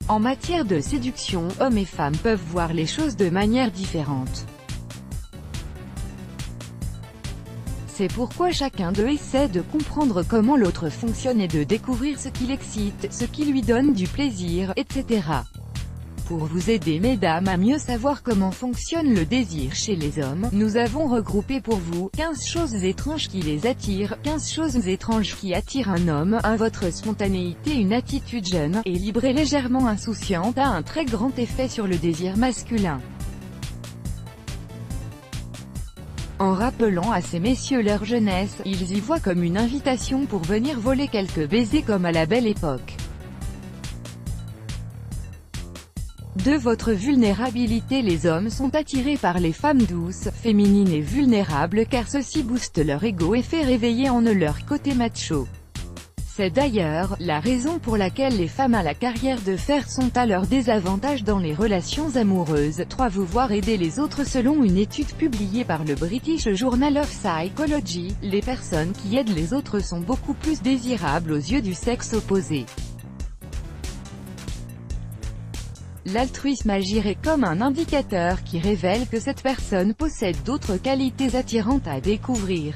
En matière de séduction, hommes et femmes peuvent voir les choses de manière différente. C'est pourquoi chacun d'eux essaie de comprendre comment l'autre fonctionne et de découvrir ce qui l'excite, ce qui lui donne du plaisir, etc. Pour vous aider mesdames à mieux savoir comment fonctionne le désir chez les hommes, nous avons regroupé pour vous 15 choses étranges qui les attirent, 15 choses étranges qui attirent un homme. Votre spontanéité, une attitude jeune, et libre et légèrement insouciante a un très grand effet sur le désir masculin. En rappelant à ces messieurs leur jeunesse, ils y voient comme une invitation pour venir voler quelques baisers comme à la belle époque. De votre vulnérabilité, les hommes sont attirés par les femmes douces, féminines et vulnérables car ceci booste leur ego et fait réveiller en eux leur côté macho. C'est d'ailleurs la raison pour laquelle les femmes à la carrière de fer sont à leur désavantage dans les relations amoureuses. 3. Vous voir aider les autres. Selon une étude publiée par le British Journal of Psychology, les personnes qui aident les autres sont beaucoup plus désirables aux yeux du sexe opposé. L'altruisme agirait comme un indicateur qui révèle que cette personne possède d'autres qualités attirantes à découvrir.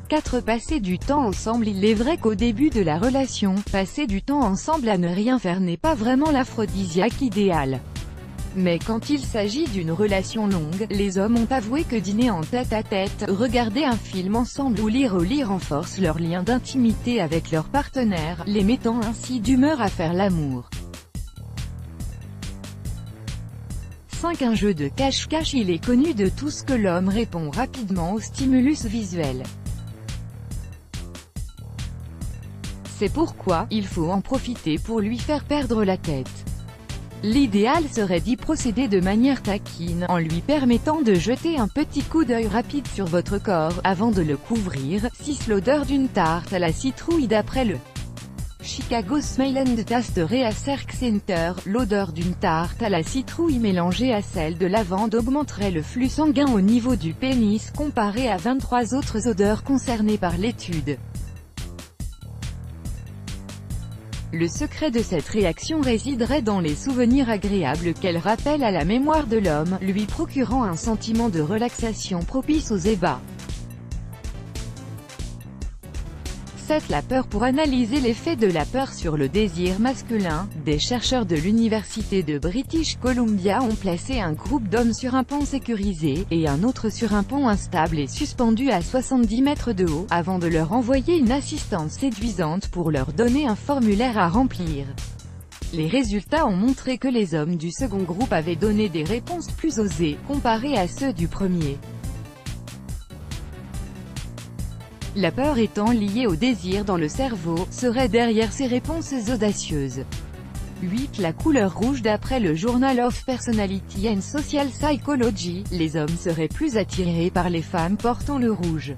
4. Passer du temps ensemble. Il est vrai qu'au début de la relation, passer du temps ensemble à ne rien faire n'est pas vraiment l'aphrodisiaque idéal. Mais quand il s'agit d'une relation longue, les hommes ont avoué que dîner en tête-à-tête, regarder un film ensemble ou lire renforce leur lien d'intimité avec leur partenaire, les mettant ainsi d'humeur à faire l'amour. 5. Un jeu de cache-cache. Il est connu de tous que l'homme répond rapidement au stimulus visuel. C'est pourquoi, il faut en profiter pour lui faire perdre la tête. L'idéal serait d'y procéder de manière taquine, en lui permettant de jeter un petit coup d'œil rapide sur votre corps, avant de le couvrir. 6. L'odeur d'une tarte à la citrouille. D'après le Chicago Smile and Taste Research Center, l'odeur d'une tarte à la citrouille mélangée à celle de lavande augmenterait le flux sanguin au niveau du pénis comparé à 23 autres odeurs concernées par l'étude. Le secret de cette réaction résiderait dans les souvenirs agréables qu'elle rappelle à la mémoire de l'homme, lui procurant un sentiment de relaxation propice aux ébats. 7. La peur. Pour analyser l'effet de la peur sur le désir masculin, des chercheurs de l'université de British Columbia ont placé un groupe d'hommes sur un pont sécurisé, et un autre sur un pont instable et suspendu à 70 mètres de haut, avant de leur envoyer une assistante séduisante pour leur donner un formulaire à remplir. Les résultats ont montré que les hommes du second groupe avaient donné des réponses plus osées, comparées à ceux du premier. La peur étant liée au désir dans le cerveau, serait derrière ces réponses audacieuses. 8. La couleur rouge. D'après le Journal of Personality and Social Psychology, les hommes seraient plus attirés par les femmes portant le rouge.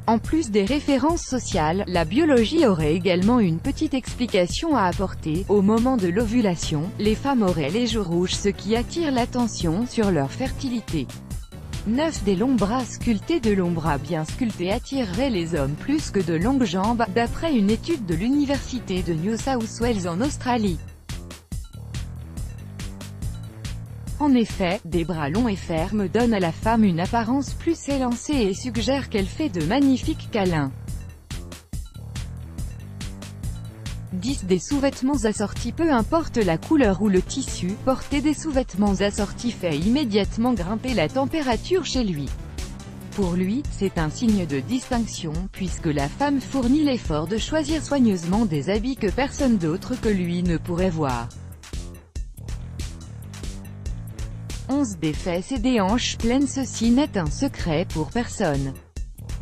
En plus des références sociales, la biologie aurait également une petite explication à apporter. Au moment de l'ovulation, les femmes auraient les joues rouges, ce qui attire l'attention sur leur fertilité. 9. Des longs bras sculptés. De longs bras bien sculptés attireraient les hommes plus que de longues jambes, d'après une étude de l'université de New South Wales en Australie. En effet, des bras longs et fermes donnent à la femme une apparence plus élancée et suggèrent qu'elle fait de magnifiques câlins. 10. Des sous-vêtements assortis. Peu importe la couleur ou le tissu, porter des sous-vêtements assortis fait immédiatement grimper la température chez lui. Pour lui, c'est un signe de distinction, puisque la femme fournit l'effort de choisir soigneusement des habits que personne d'autre que lui ne pourrait voir. 11. Des fesses et des hanches pleines. Ceci n'est un secret pour personne.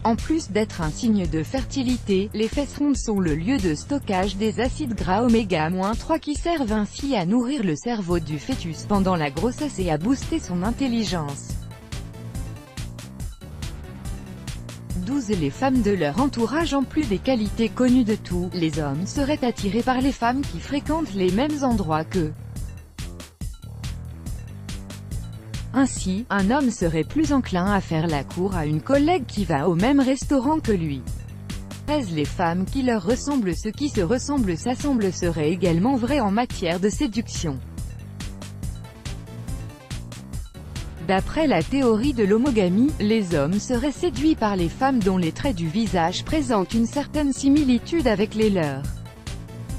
En plus d'être un signe de fertilité, les fesses rondes sont le lieu de stockage des acides gras oméga-3 qui servent ainsi à nourrir le cerveau du fœtus pendant la grossesse et à booster son intelligence. 12. Les femmes de leur entourage. En plus des qualités connues de tous les hommes seraient attirés par les femmes qui fréquentent les mêmes endroits qu'eux. Ainsi, un homme serait plus enclin à faire la cour à une collègue qui va au même restaurant que lui. 13 Les femmes qui leur ressemblent. Ce qui se ressemble s'assemble serait également vrai en matière de séduction. D'après la théorie de l'homogamie, les hommes seraient séduits par les femmes dont les traits du visage présentent une certaine similitude avec les leurs.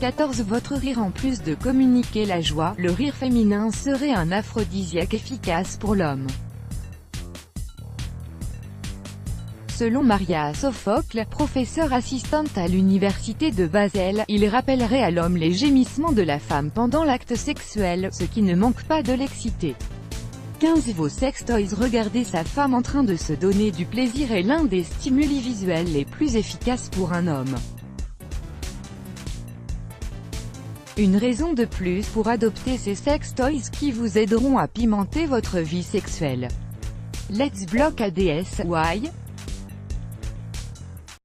14 Votre rire. En plus de communiquer la joie, le rire féminin serait un aphrodisiaque efficace pour l'homme. Selon Maria Sophocle, professeure assistante à l'université de Basel, il rappellerait à l'homme les gémissements de la femme pendant l'acte sexuel, ce qui ne manque pas de l'exciter. 15 Vos sextoys. Regarder sa femme en train de se donner du plaisir est l'un des stimuli visuels les plus efficaces pour un homme. Une raison de plus pour adopter ces sextoys qui vous aideront à pimenter votre vie sexuelle. Let's Block ADS. Why?